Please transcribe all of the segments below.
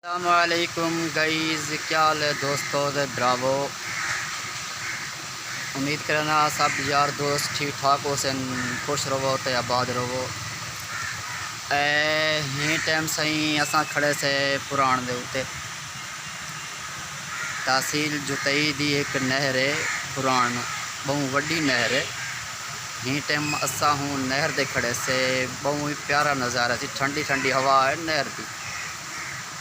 अस्सलामुअलैकुम गाइस, क्या हाल है दोस्तों दे ब्रावो। उम्मीद करना सब यार दोस्त ठीक ठाक हो सन, खुश रहो तो आबाद रहो। ही टाइम सही असा खड़े से पुराण दे उत्ते तहसील जुतई दी एक नहर है। पुराण बहुत वड्डी नहर है। ही टाइम असा हूँ नहर दे खड़े से बहुत ही प्यारा नज़ारा सी। ठंडी ठंडी हवा है नहर की,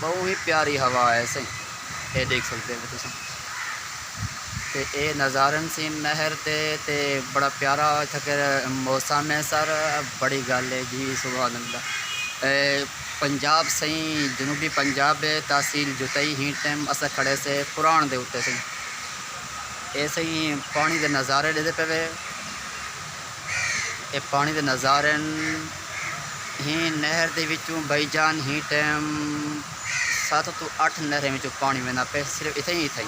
बहुत ही प्यारी हवा है सही। ये देख सकते हो तुम ते ये नज़ारन सी नहर ते बड़ा प्यारा इत्थै मौसम है सर। बड़ी गल है जी, सुभान अल्लाह। पंजाब सही जनूबी पंजाब है, तहसील जुतई। ही टाइम अस खड़े से पुराण दे उत्ते सही। ये सही पानी के नज़ारे लेते पे। ये पानी के नज़ारे ही नहर दे विचों भाईजान ही टाइम 7 तो 8 नहरें में पानी में पे सिर्फ इतना ही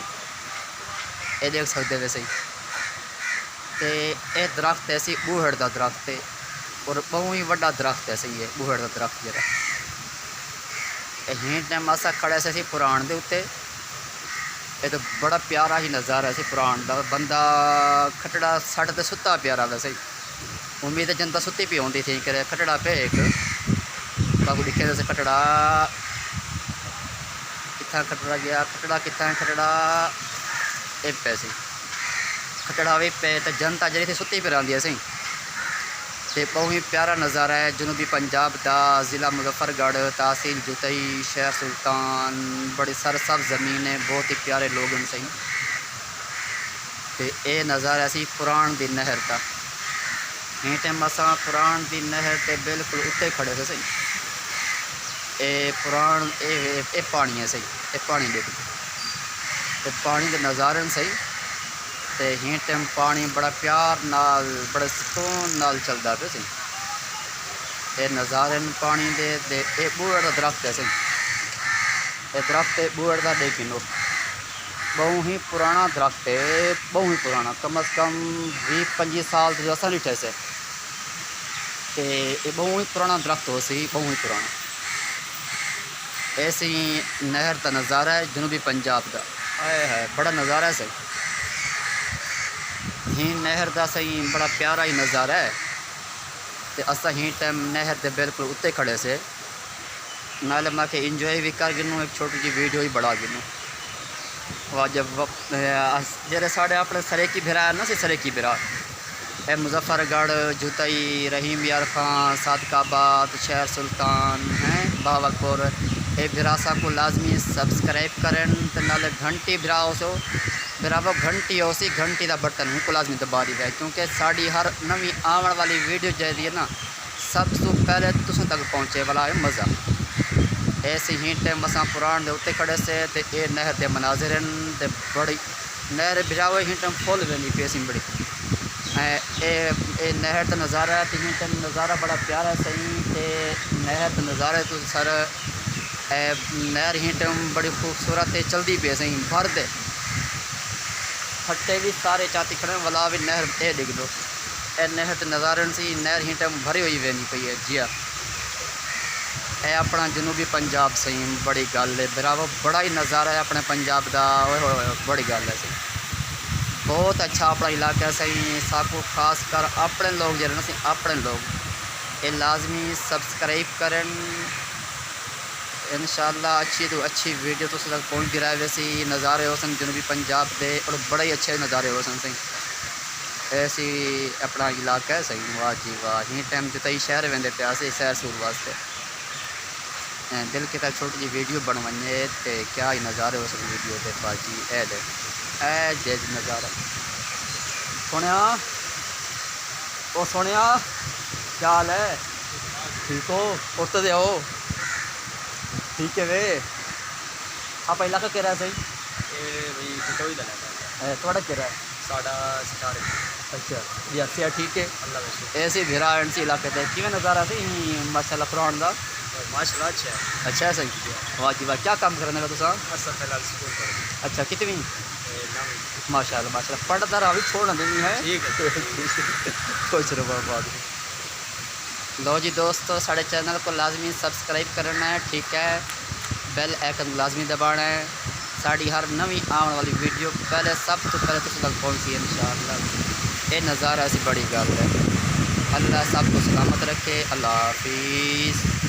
ये देख सकते वैसे ही। तो यह दरख्त ऐसी बूहड़ का दरख्त है और बहुत ही बड़ा दरख्त है सही है। बूहड़ का दरख्त जरा ही टाइम असा खड़े से पुराण के उत्ते। ये तो बड़ा प्यारा ही नज़ारा है पुराण का। बंदा खटड़ा सट तो सुता प्यारा वैसे ही। उम्मीद है जनता सुती पी आती थी करे खटड़ा पे एक बाबू दिखे जैसे खटड़ा कितना खटड़ा गया, खटड़ा कितना खटड़ा एक पैसे खटड़ा भी पे तो जनता जरी थी सुती पर आती सी। तो बहुत ही प्यारा नज़ारा है जनूबी पंजाब का। ज़िला मुजफ्फरगढ़, तहसील जुतई, शहर सुल्तान। बड़ी सरसब्ज़ ज़मीन है, बहुत ही प्यारे लोग हैं सही। तो ये नज़ारा सी पुराण दी नहर का। ये टाइम असा पुराण दी नहर के बिल्कुल उत्ते खड़े थे सही। ये पुराण ये पानी है सही। ये पानी देख पानी के नज़ारे सही। तो ही टाइम पानी बड़ा प्यार नाल बड़े सुकून नाल चलता पे सही। ये नज़ारे पानी दे ये बूहड़ का दरख्त है सही। ये दरख्त है बूहड़ का देख लो, बहुत ही पुराना दरख्त है, बहुत ही पुराना। कम अज़ कम 20-25 साल तो असा लिखे से। तो ये बहुत ही पुराना दरख्त हो सी, बहुत ही पुराना। ऐसे ही नहर का नज़ारा है जनूबी पंजाब का। है बड़ा नज़ारा है सही। ही नहर का सही बड़ा प्यारा ही नज़ारा है। तो असा ही टाइम नहर के बिल्कुल उत्ते खड़े से नाले मैं के इंजॉय भी कर गिनूँ, एक छोटी जी वीडियो ही बड़ा गिनूँ। वह जब वक्त जरे साढ़े अपने सरेकी भिरा है ना सी, सरेकी भिरा है मुजफ्फरगढ़, जुतई, रहीम यार खां, सादकाबाद, शहर सुल्तान हैं, बावलपुर। ये भिरासा को लाजमी सब्सक्राइब करें तो नाले घंटी भिराओ सो भिरावो घंटी हो सी घंटी का बटन उनको लाजमी दबा दी है, क्योंकि साड़ी हर नवी आने वाली वीडियो जैसी है ना सब तो पहले तुम तक पहुँचे वाला है मज़ा। ऐसे ही टाइम असा पुराण के उत्ते खड़े से ते ये नहर के मनाजिर ते बड़ी नहर भिराव ही टाइम फुल रहनी पे सी बड़ी। ये नहर का नज़ारा है। ही टाइम नज़ारा बड़ा प्यारा सही। ते नहर का नज़ारा तो सर नहर ही टाइम बड़ी खूबसूरत है, चलती पे सही भर दे खट्टे भी सारे चाती खड़े वाला भी नहर ये दिख दो। ए नहर के नज़ारे से नहर ही टाइम भरी हुई वेनी पई है जी। है अपना जनूबी पंजाब सही बड़ी गल है बराबर। बड़ा ही नज़ारा है अपने पंजाब का, बड़ी गल है सही। बहुत अच्छा अपना इलाका है सही। साकू खास कर अपने लोग जरा ना अपने लोग ये लाजमी सब्सक्राइब करें। इंशाल्लाह अच्छी तो अच्छी वीडियो तो तक पहुँच गिरा है। वैसे ही नज़ारे हो सन जनूबी पंजाब के और बड़े ही अच्छे नज़ारे हो सन सही। ऐसी अपना इलाका है सही। वाह जी वाह। ही टाइम जुतई शहर वेंदे पे से सैर सूर वास्ते दिल के तक छोटी जी वीडियो बनवाइए तो क्या ही नज़ारे हो सन वीडियो के बाजी। ए जेज नज़ारा सुनिया ओ सुनिया क्या हाल है, ठीक हो? उठ दे आओ, ठीक है वे। आप इलाका कह रहा सही थोड़ा कह रहा है साड़ा सितारे। अच्छा जी अच्छा ठीक है। अल्लाह ऐसे भिरा सी इलाके थे कि नज़ारा सी माशाल्लाह पुराण का माशाल्लाह अच्छा है। अच्छा है सही। वाह जी वाह। क्या काम करने का तुसा? असल फिलहाल स्कूल पर अच्छा कितनी? नवी। माशाल्लाह माशाल्लाह। पढ़ता रहा भी छोड़ना देनी है। ठीक है खुश रहो बाद। लो जी दोस्तों साढ़े चैनल को लाजमी सब्सक्राइब करना है, ठीक है। बैल आइकन लाजमी दबाना है। साड़ी हर नवी आने वाली वीडियो पहले सब तो पहले तुम तक पहुँची इंशाअल्लाह। ये नज़ारा ऐसी बड़ी गल है। अल्लाह सबको सलामत रखे। अल्लाह हाफिज़।